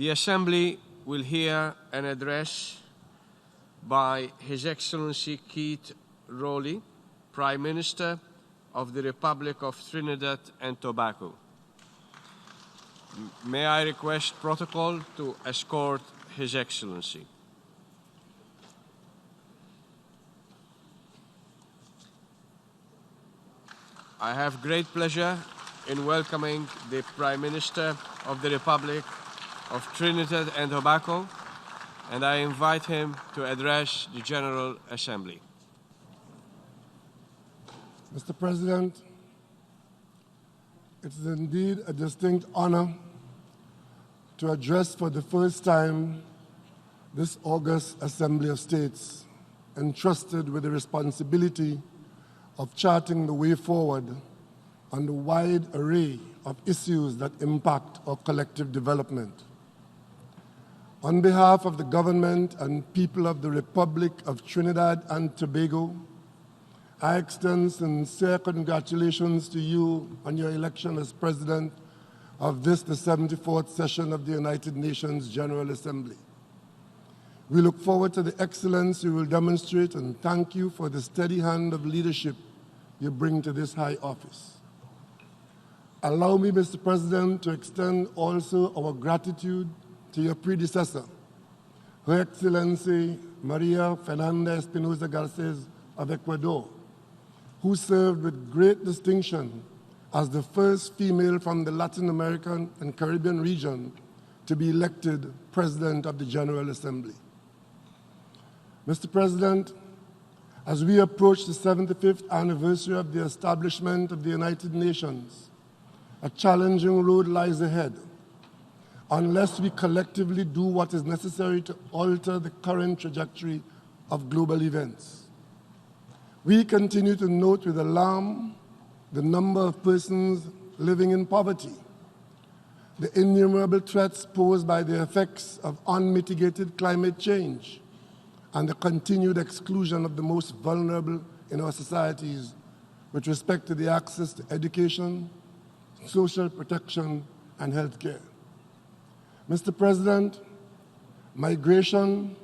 The Assembly will hear an address by His Excellency Keith Rowley, Prime Minister of the Republic of Trinidad and Tobago. May I request protocol to escort His Excellency. I have great pleasure in welcoming the Prime Minister of the Republic of Trinidad and Tobago, and I invite him to address the General Assembly. Mr. President, it is indeed a distinct honor to address for the first time this august Assembly of States, entrusted with the responsibility of charting the way forward on the wide array of issues that impact our collective development. On behalf of the government and people of the Republic of Trinidad and Tobago, I extend sincere congratulations to you on your election as President of this, the 74th session of the United Nations General Assembly. We look forward to the excellence you will demonstrate and thank you for the steady hand of leadership you bring to this high office. Allow me, Mr. President, to extend also our gratitude to your predecessor, Her Excellency Maria Fernanda Espinosa Garces of Ecuador, who served with great distinction as the first female from the Latin American and Caribbean region to be elected President of the General Assembly. Mr. President, as we approach the 75th anniversary of the establishment of the United Nations, a challenging road lies ahead unless we collectively do what is necessary to alter the current trajectory of global events. We continue to note with alarm the number of persons living in poverty, the innumerable threats posed by the effects of unmitigated climate change, and the continued exclusion of the most vulnerable in our societies with respect to the access to education, social protection, and health care. Mr. President, migration,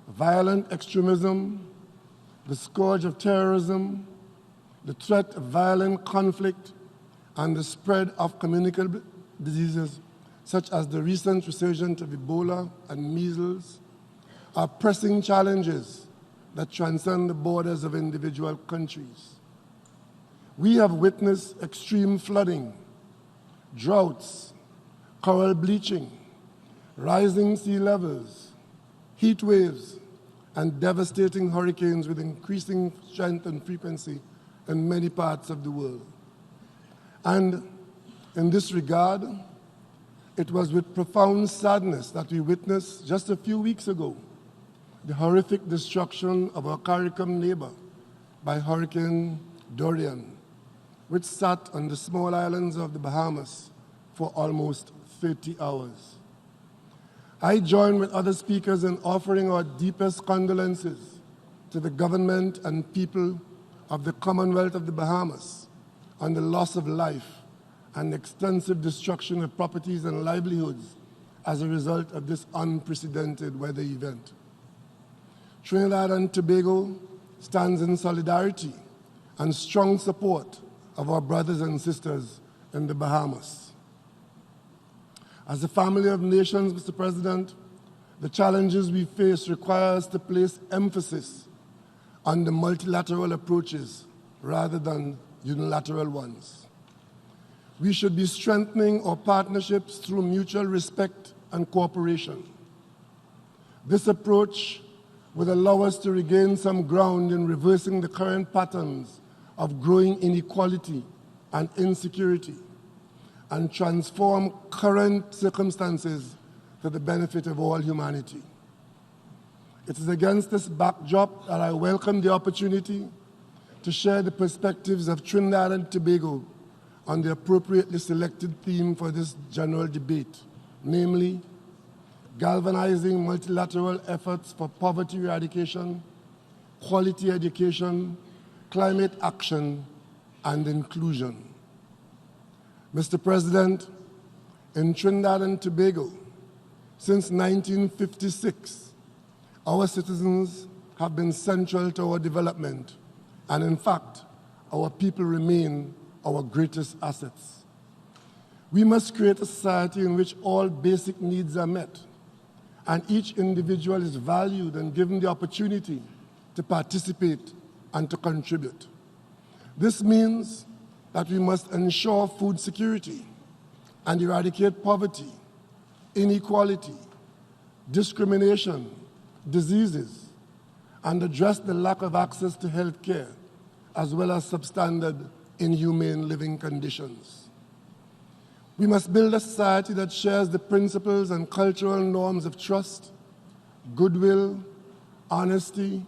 violent extremism, the scourge of terrorism, the threat of violent conflict, and the spread of communicable diseases such as the recent resurgence of Ebola and measles are pressing challenges that transcend the borders of individual countries. We have witnessed extreme flooding, droughts, coral bleaching, rising sea levels, heat waves, and devastating hurricanes with increasing strength and frequency in many parts of the world. And in this regard, it was with profound sadness that we witnessed just a few weeks ago the horrific destruction of our CARICOM neighbor by Hurricane Dorian, which sat on the small islands of the Bahamas for almost 30 hours. I join with other speakers in offering our deepest condolences to the government and people of the Commonwealth of the Bahamas on the loss of life and extensive destruction of properties and livelihoods as a result of this unprecedented weather event. Trinidad and Tobago stands in solidarity and strong support of our brothers and sisters in the Bahamas. As a family of nations, Mr. President, the challenges we face require us to place emphasis on the multilateral approaches rather than unilateral ones. We should be strengthening our partnerships through mutual respect and cooperation. This approach will allow us to regain some ground in reversing the current patterns of growing inequality and insecurity, and transform current circumstances to the benefit of all humanity. It is against this backdrop that I welcome the opportunity to share the perspectives of Trinidad and Tobago on the appropriately selected theme for this general debate, namely, galvanizing multilateral efforts for poverty eradication, quality education, climate action, and inclusion. Mr. President, in Trinidad and Tobago, Since 1956, our citizens have been central to our development, and in fact, our people remain our greatest assets. We must create a society in which all basic needs are met, and each individual is valued and given the opportunity to participate and to contribute. This means that we must ensure food security and eradicate poverty, inequality, discrimination, diseases, and address the lack of access to health care, as well as substandard, inhumane living conditions. We must build a society that shares the principles and cultural norms of trust, goodwill, honesty,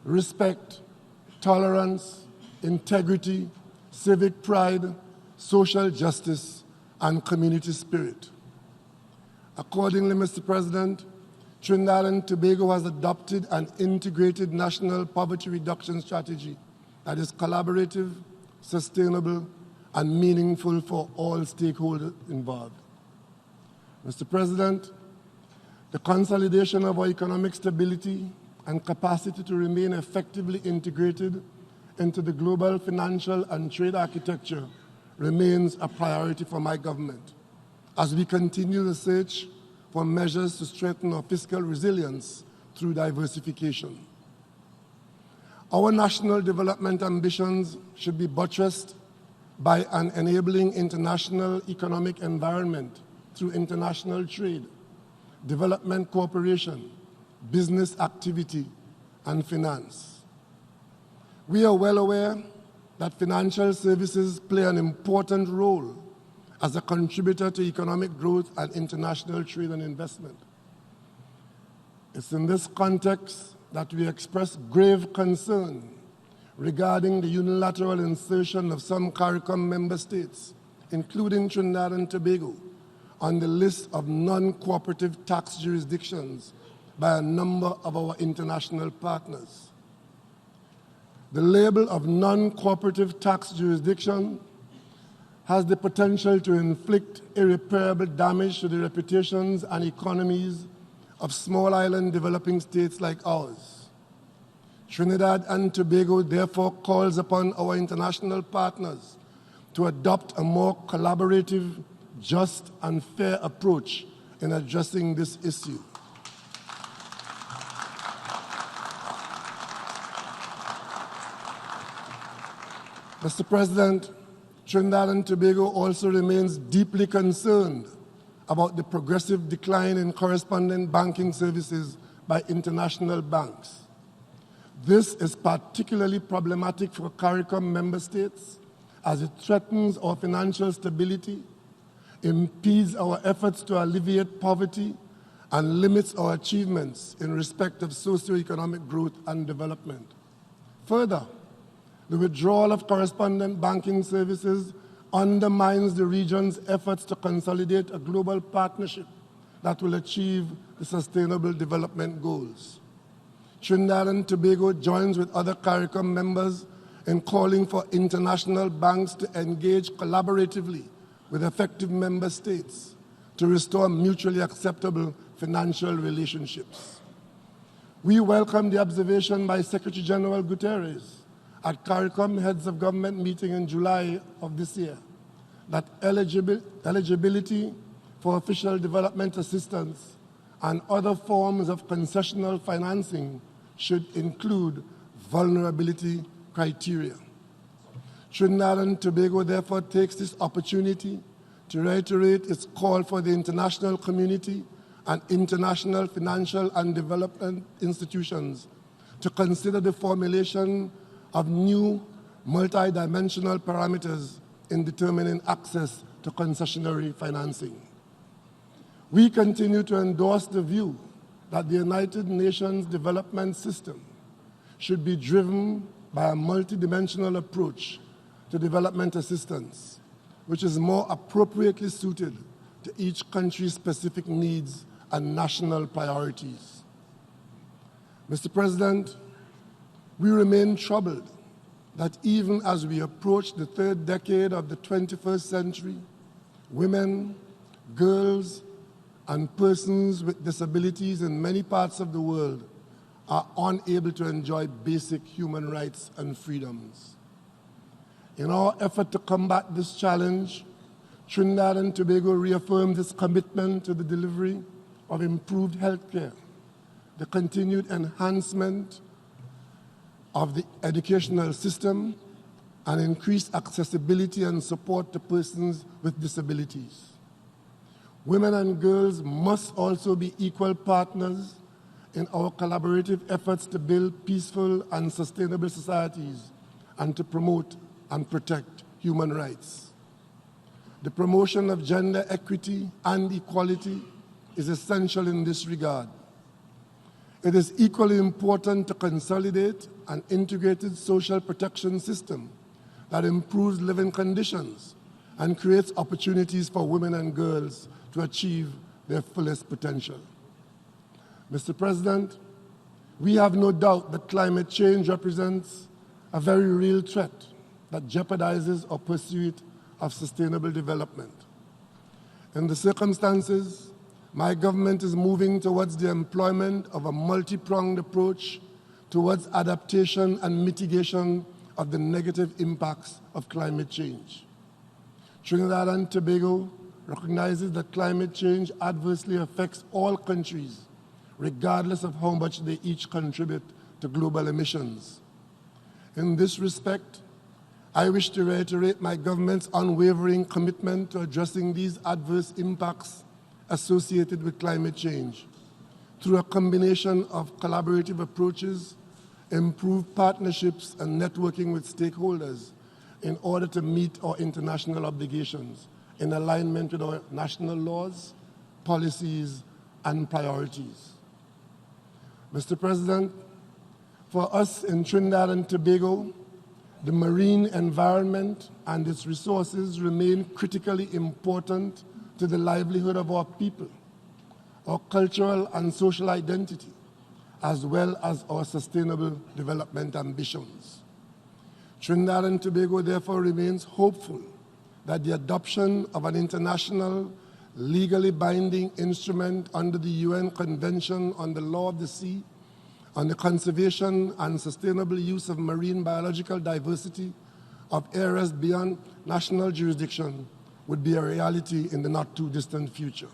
respect, tolerance, integrity, civic pride, social justice, and community spirit. Accordingly, Mr. President, Trinidad and Tobago has adopted an integrated national poverty reduction strategy that is collaborative, sustainable, and meaningful for all stakeholders involved. Mr. President, the consolidation of our economic stability and capacity to remain effectively integrated into the global financial and trade architecture remains a priority for my government as we continue the search for measures to strengthen our fiscal resilience through diversification. Our national development ambitions should be buttressed by an enabling international economic environment through international trade, development cooperation, business activity, and finance. We are well aware that financial services play an important role as a contributor to economic growth and international trade and investment. It's in this context that we express grave concern regarding the unilateral insertion of some CARICOM member states, including Trinidad and Tobago, on the list of non-cooperative tax jurisdictions by a number of our international partners. The label of non-cooperative tax jurisdiction has the potential to inflict irreparable damage to the reputations and economies of small island developing states like ours. Trinidad and Tobago therefore calls upon our international partners to adopt a more collaborative, just, and fair approach in addressing this issue. Mr. President, Trinidad and Tobago also remains deeply concerned about the progressive decline in correspondent banking services by international banks. This is particularly problematic for CARICOM member states as it threatens our financial stability, impedes our efforts to alleviate poverty, and limits our achievements in respect of socio-economic growth and development. Further, the withdrawal of correspondent banking services undermines the region's efforts to consolidate a global partnership that will achieve the Sustainable Development Goals. Trinidad and Tobago joins with other CARICOM members in calling for international banks to engage collaboratively with effective member states to restore mutually acceptable financial relationships. We welcome the observation by Secretary General Guterres at CARICOM Heads of Government meeting in July of this year that eligibility for official development assistance and other forms of concessional financing should include vulnerability criteria. Trinidad and Tobago therefore takes this opportunity to reiterate its call for the international community and international financial and development institutions to consider the formulation of new multidimensional parameters in determining access to concessionary financing. We continue to endorse the view that the United Nations development system should be driven by a multidimensional approach to development assistance, which is more appropriately suited to each country's specific needs and national priorities. Mr. President, we remain troubled that even as we approach the third decade of the 21st century, women, girls, and persons with disabilities in many parts of the world are unable to enjoy basic human rights and freedoms. In our effort to combat this challenge, Trinidad and Tobago reaffirmed its commitment to the delivery of improved health care, the continued enhancement of the educational system, and increased accessibility and support to persons with disabilities. Women and girls must also be equal partners in our collaborative efforts to build peaceful and sustainable societies and to promote and protect human rights. The promotion of gender equity and equality is essential in this regard. It is equally important to consolidate an integrated social protection system that improves living conditions and creates opportunities for women and girls to achieve their fullest potential. Mr. President, we have no doubt that climate change represents a very real threat that jeopardizes our pursuit of sustainable development. In the circumstances, my government is moving towards the employment of a multi-pronged approach towards adaptation and mitigation of the negative impacts of climate change. Trinidad and Tobago recognizes that climate change adversely affects all countries, regardless of how much they each contribute to global emissions. In this respect, I wish to reiterate my government's unwavering commitment to addressing these adverse impacts associated with climate change through a combination of collaborative approaches, improved partnerships, and networking with stakeholders in order to meet our international obligations in alignment with our national laws, policies, and priorities. Mr. President, for us in Trinidad and Tobago, the marine environment and its resources remain critically important to the livelihood of our people, our cultural and social identity, as well as our sustainable development ambitions. Trinidad and Tobago therefore remains hopeful that the adoption of an international, legally binding instrument under the UN Convention on the Law of the Sea, on the conservation and sustainable use of marine biological diversity of areas beyond national jurisdiction would be a reality in the not-too-distant future.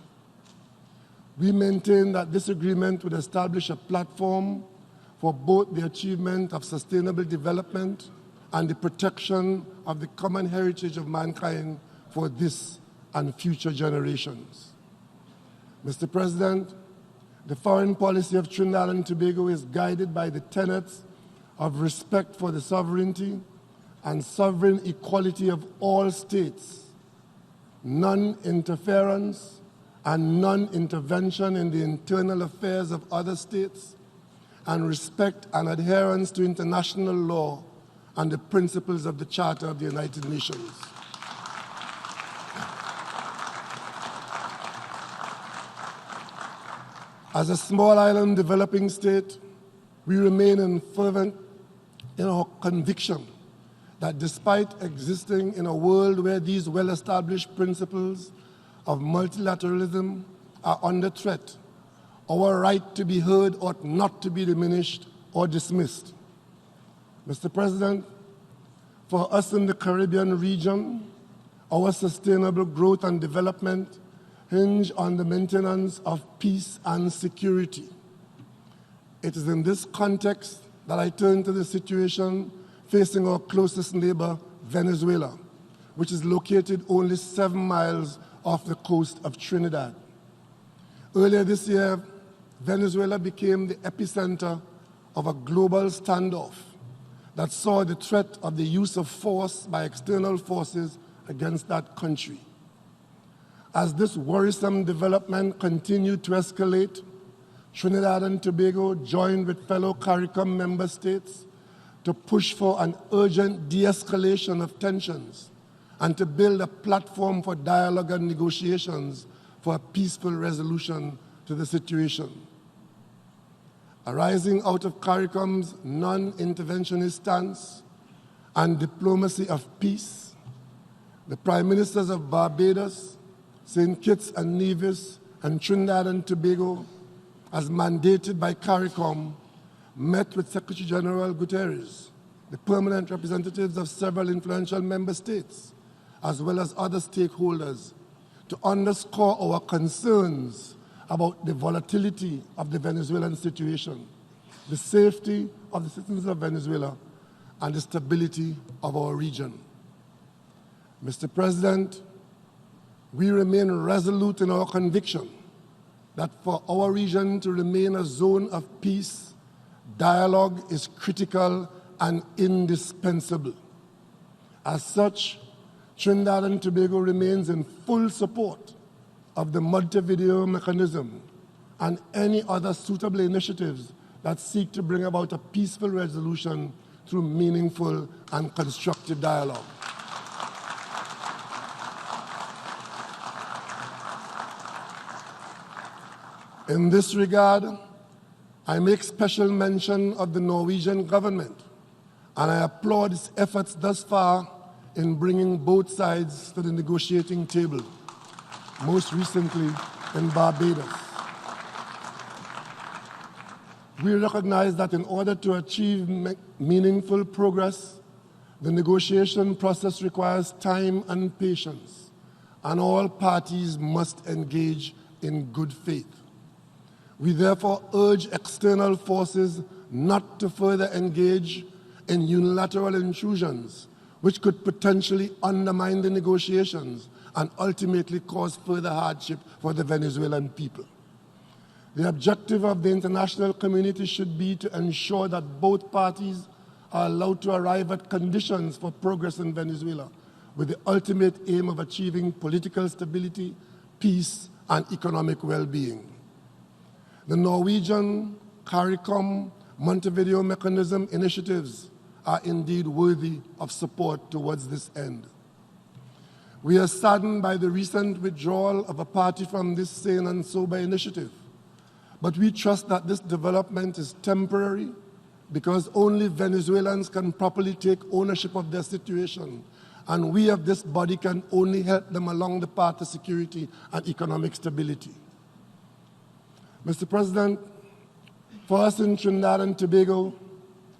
We maintain that this agreement would establish a platform for both the achievement of sustainable development and the protection of the common heritage of mankind for this and future generations. Mr. President, the foreign policy of Trinidad and Tobago is guided by the tenets of respect for the sovereignty and sovereign equality of all states, non-interference and non-intervention in the internal affairs of other states, and respect and adherence to international law and the principles of the Charter of the United Nations. As a small island developing state, we remain fervent in our conviction that despite existing in a world where these well-established principles of multilateralism are under threat, our right to be heard ought not to be diminished or dismissed. Mr. President, for us in the Caribbean region, our sustainable growth and development hinge on the maintenance of peace and security. It is in this context that I turn to the situation facing our closest neighbor, Venezuela, which is located only 7 miles off the coast of Trinidad. Earlier this year, Venezuela became the epicenter of a global standoff that saw the threat of the use of force by external forces against that country. As this worrisome development continued to escalate, Trinidad and Tobago joined with fellow CARICOM member states to push for an urgent de-escalation of tensions and to build a platform for dialogue and negotiations for a peaceful resolution to the situation. Arising out of CARICOM's non-interventionist stance and diplomacy of peace, the Prime Ministers of Barbados, St. Kitts and Nevis, and Trinidad and Tobago, as mandated by CARICOM, met with Secretary General Guterres, the permanent representatives of several influential member states, as well as other stakeholders, to underscore our concerns about the volatility of the Venezuelan situation, the safety of the citizens of Venezuela, and the stability of our region. Mr. President, we remain resolute in our conviction that for our region to remain a zone of peace, dialogue is critical and indispensable. As such, Trinidad and Tobago remains in full support of the Montevideo mechanism and any other suitable initiatives that seek to bring about a peaceful resolution through meaningful and constructive dialogue. In this regard, I make special mention of the Norwegian government, and I applaud its efforts thus far in bringing both sides to the negotiating table, most recently in Barbados. We recognize that in order to achieve meaningful progress, the negotiation process requires time and patience, and all parties must engage in good faith. We therefore urge external forces not to further engage in unilateral intrusions, which could potentially undermine the negotiations and ultimately cause further hardship for the Venezuelan people. The objective of the international community should be to ensure that both parties are allowed to arrive at conditions for progress in Venezuela, with the ultimate aim of achieving political stability, peace, and economic well-being. The Norwegian CARICOM Montevideo mechanism initiatives are indeed worthy of support towards this end. We are saddened by the recent withdrawal of a party from this sane and sober initiative, but we trust that this development is temporary because only Venezuelans can properly take ownership of their situation, and we of this body can only help them along the path to security and economic stability. Mr. President, for us in Trinidad and Tobago,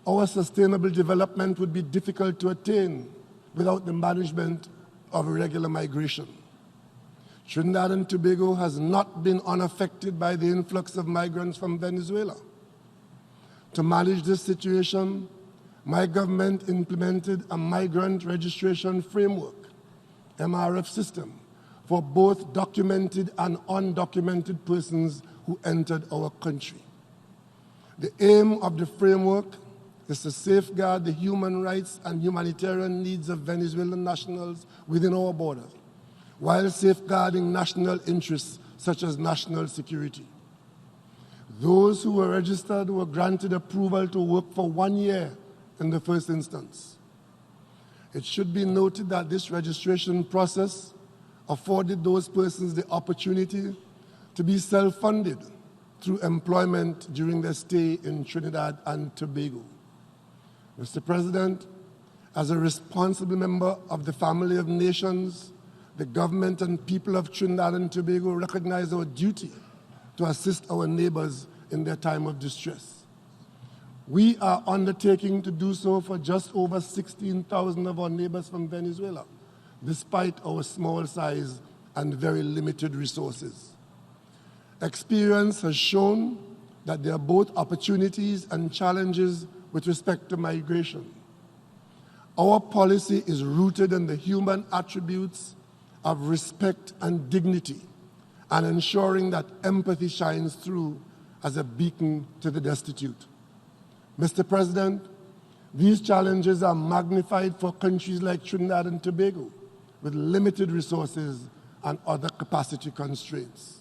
our sustainable development would be difficult to attain without the management of irregular migration. Trinidad and Tobago has not been unaffected by the influx of migrants from Venezuela. To manage this situation, my government implemented a migrant registration framework, MRF system, for both documented and undocumented persons who entered our country. The aim of the framework is to safeguard the human rights and humanitarian needs of Venezuelan nationals within our borders, while safeguarding national interests such as national security. Those who were registered were granted approval to work for 1 year in the first instance. It should be noted that this registration process afforded those persons the opportunity to be self-funded through employment during their stay in Trinidad and Tobago. Mr. President, as a responsible member of the family of nations, the government and people of Trinidad and Tobago recognize our duty to assist our neighbors in their time of distress. We are undertaking to do so for just over 16,000 of our neighbors from Venezuela, despite our small size and very limited resources. Experience has shown that there are both opportunities and challenges with respect to migration. Our policy is rooted in the human attributes of respect and dignity, and ensuring that empathy shines through as a beacon to the destitute. Mr. President, these challenges are magnified for countries like Trinidad and Tobago, with limited resources and other capacity constraints.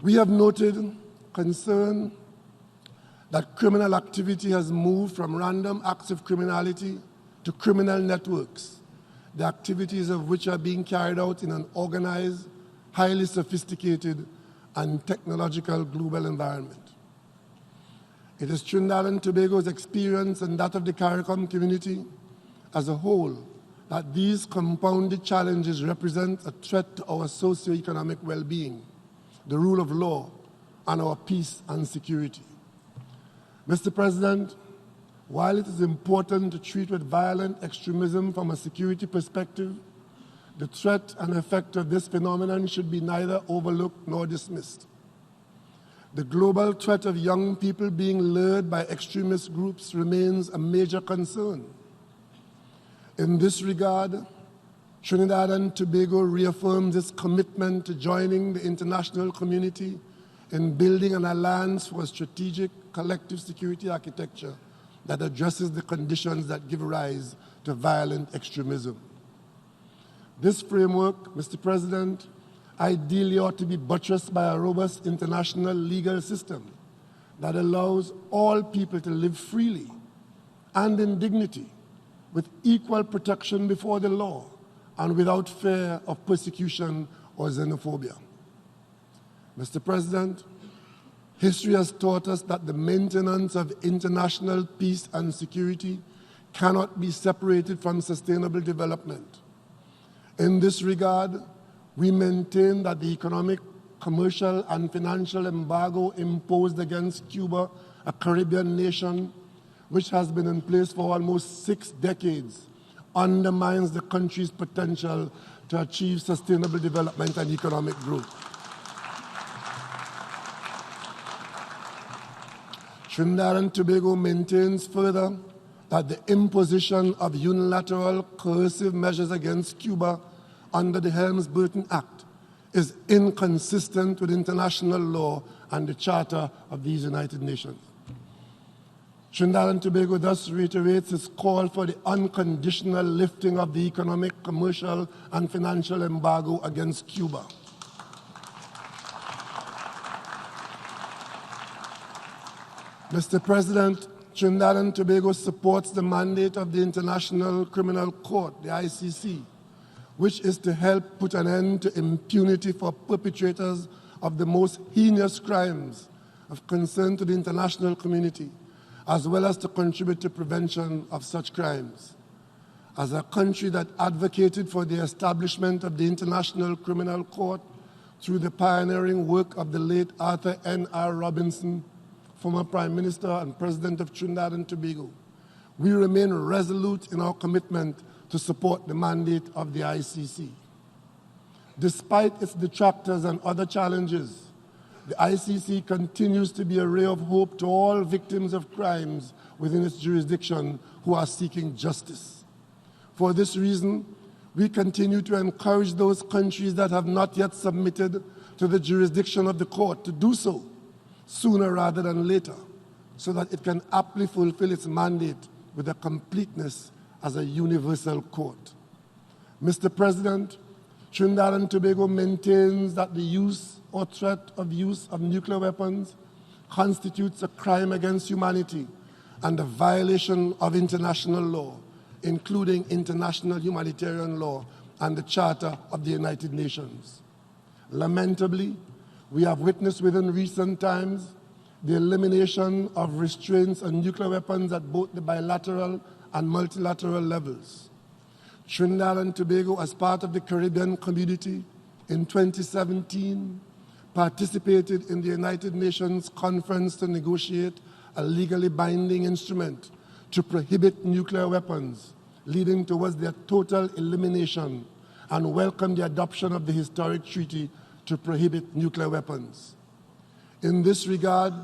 We have noted concern that criminal activity has moved from random acts of criminality to criminal networks, the activities of which are being carried out in an organized, highly sophisticated, and technological global environment. It is Trinidad and Tobago's experience and that of the CARICOM community as a whole that these compounded challenges represent a threat to our socio-economic well-being the rule of law, and our peace and security. Mr. President, while it is important to treat with violent extremism from a security perspective, the threat and effect of this phenomenon should be neither overlooked nor dismissed. The global threat of young people being lured by extremist groups remains a major concern. In this regard, Trinidad and Tobago reaffirms its commitment to joining the international community in building an alliance for a strategic collective security architecture that addresses the conditions that give rise to violent extremism. This framework, Mr. President, ideally ought to be buttressed by a robust international legal system that allows all people to live freely and in dignity with equal protection before the law and without fear of persecution or xenophobia. Mr. President, history has taught us that the maintenance of international peace and security cannot be separated from sustainable development. In this regard, we maintain that the economic, commercial, and financial embargo imposed against Cuba, a Caribbean nation which has been in place for almost 6 decades, undermines the country's potential to achieve sustainable development and economic growth. Trinidad and Tobago maintains further that the imposition of unilateral coercive measures against Cuba under the Helms-Burton Act is inconsistent with international law and the Charter of these United Nations. Trinidad and Tobago thus reiterates its call for the unconditional lifting of the economic, commercial, and financial embargo against Cuba. Mr. President, Trinidad and Tobago supports the mandate of the International Criminal Court, the ICC, which is to help put an end to impunity for perpetrators of the most heinous crimes of concern to the international community, as well as to contribute to prevention of such crimes. As a country that advocated for the establishment of the International Criminal Court through the pioneering work of the late Arthur N.R. Robinson, former Prime Minister and President of Trinidad and Tobago, we remain resolute in our commitment to support the mandate of the ICC. Despite its detractors and other challenges, the ICC continues to be a ray of hope to all victims of crimes within its jurisdiction who are seeking justice. For this reason, we continue to encourage those countries that have not yet submitted to the jurisdiction of the court to do so sooner rather than later, so that it can aptly fulfill its mandate with a completeness as a universal court. Mr. President, Trinidad and Tobago maintains that the use or threat of use of nuclear weapons constitutes a crime against humanity and a violation of international law, including international humanitarian law and the Charter of the United Nations. Lamentably, we have witnessed within recent times the elimination of restraints on nuclear weapons at both the bilateral and multilateral levels. Trinidad and Tobago, as part of the Caribbean community, in 2017, participated in the United Nations conference to negotiate a legally binding instrument to prohibit nuclear weapons, leading towards their total elimination, and welcomed the adoption of the historic treaty to prohibit nuclear weapons. In this regard,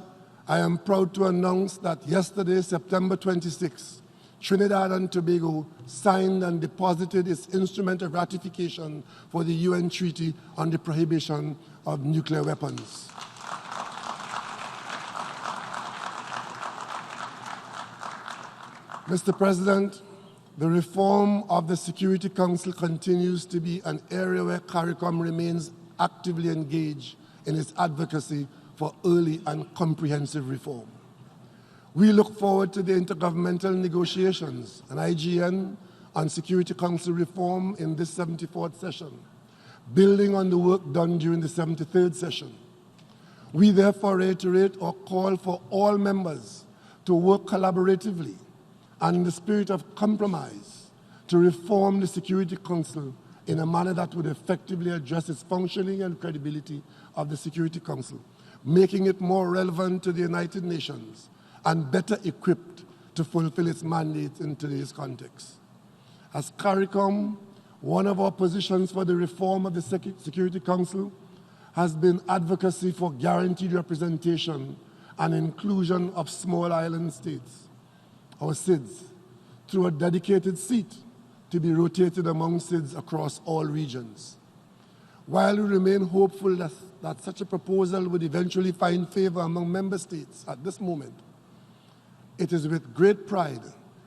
I am proud to announce that yesterday, September 26, Trinidad and Tobago signed and deposited its instrument of ratification for the UN Treaty on the Prohibition of Nuclear Weapons. Mr. President, the reform of the Security Council continues to be an area where CARICOM remains actively engaged in its advocacy for early and comprehensive reform. We look forward to the intergovernmental negotiations and IGN on Security Council reform in this 74th session, building on the work done during the 73rd session. We therefore reiterate or call for all members to work collaboratively and in the spirit of compromise to reform the Security Council in a manner that would effectively address its functioning and credibility of the Security Council, making it more relevant to the United Nations and better equipped to fulfill its mandate in today's context. As CARICOM, one of our positions for the reform of the Security Council has been advocacy for guaranteed representation and inclusion of small island states, or SIDS, through a dedicated seat to be rotated among SIDS across all regions. While we remain hopeful that such a proposal would eventually find favor among member states at this moment, it is with great pride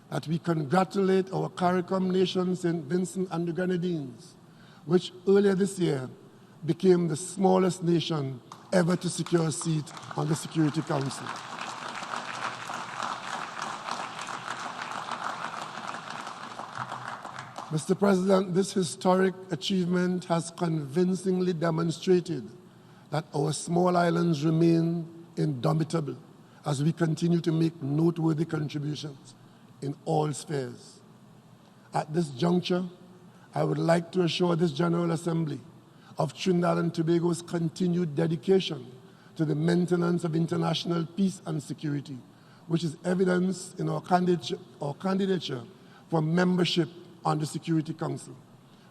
that we congratulate our CARICOM nation, St. Vincent and the Grenadines, which earlier this year became the smallest nation ever to secure a seat on the Security Council. Mr. President, this historic achievement has convincingly demonstrated that our small islands remain indomitable as we continue to make noteworthy contributions in all spheres. At this juncture, I would like to assure this General Assembly of Trinidad and Tobago's continued dedication to the maintenance of international peace and security, which is evidenced in our candidature for membership on the Security Council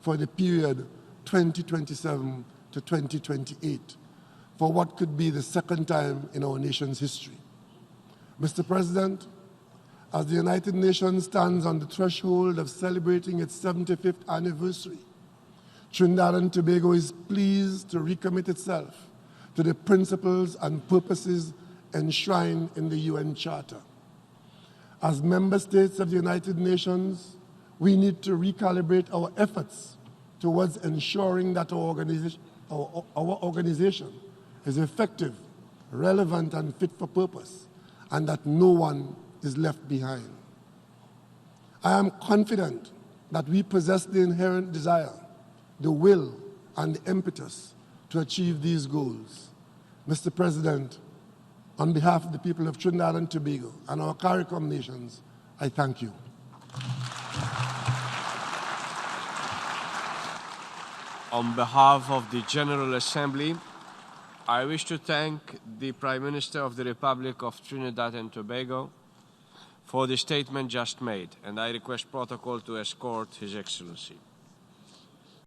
for the period 2027 to 2028, for what could be the second time in our nation's history. Mr. President, as the United Nations stands on the threshold of celebrating its 75th anniversary, Trinidad and Tobago is pleased to recommit itself to the principles and purposes enshrined in the UN Charter. As member states of the United Nations, we need to recalibrate our efforts towards ensuring that our organization is effective, relevant, and fit for purpose, and that no one is left behind. I am confident that we possess the inherent desire, the will, and the impetus to achieve these goals. Mr. President, on behalf of the people of Trinidad and Tobago and our CARICOM nations, I thank you. On behalf of the General Assembly, I wish to thank the Prime Minister of the Republic of Trinidad and Tobago for the statement just made, and I request protocol to escort His Excellency.